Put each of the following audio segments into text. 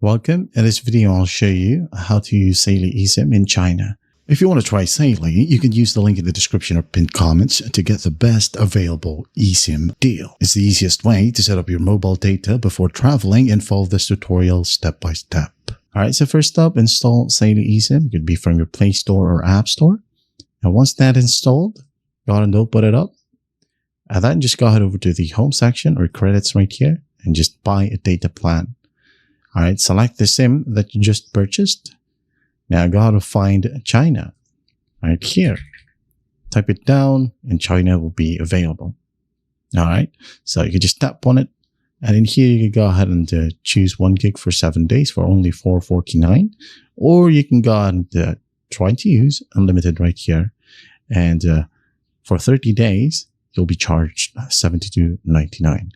Welcome. In this video, I'll show you how to use Saily eSIM in China. If you want to try Saily, you can use the link in the description or pinned comments to get the best available eSIM deal. It's the easiest way to set up your mobile data before traveling and follow this tutorial step by step. Alright, so first up, install Saily eSIM. It could be from your Play Store or App Store. And once that's installed, go ahead and open it up. And then just go ahead over to the home section or credits right here and just buy a data plan. Alright, select the SIM that you just purchased. Now go ahead and find China right here. Type it down and China will be available. Alright, so you can just tap on it. And in here, you can go ahead and choose 1 gig for 7 days for only $4.49. Or you can go ahead and try to use unlimited right here. And for 30 days, you'll be charged $72.99.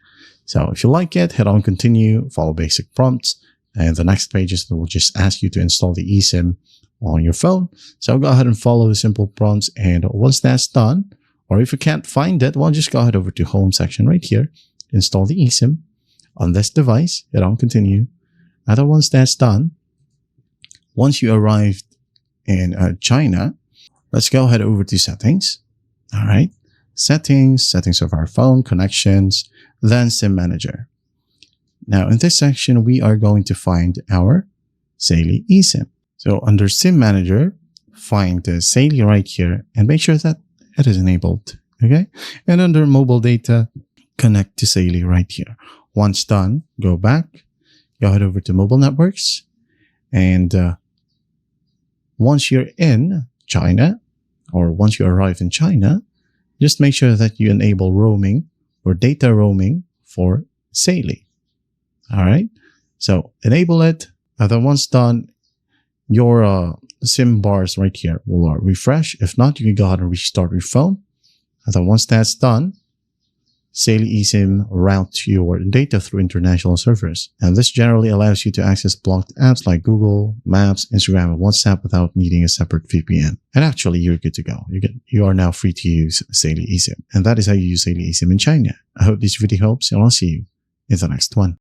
So if you like it, hit on continue, follow basic prompts. And the next pages will just ask you to install the eSIM on your phone. So go ahead and follow the simple prompts. And once that's done, or if you can't find it, well, just go ahead over to home section right here. Install the eSIM on this device. Hit on continue. And then once that's done, once you arrived in China, let's go ahead over to settings. All right. Settings of our phone, connections, then SIM manager. Now, in this section, we are going to find our Saily eSIM. So under SIM manager, find the Saily right here and make sure that it is enabled. Okay. And under mobile data, connect to Saily right here. Once done, go back, go ahead over to mobile networks. And once you're in China, or once you arrive in China, just make sure that you enable roaming or data roaming for Saily. All right. So enable it. And then once done, your SIM bars right here will refresh. If not, you can go ahead and restart your phone. And then once that's done, Saily eSIM routes your data through international servers. And this generally allows you to access blocked apps like Google, Maps, Instagram, and WhatsApp without needing a separate VPN. And actually, you're good to go. You are now free to use Saily eSIM. And that is how you use Saily eSIM in China. I hope this video helps, and I'll see you in the next one.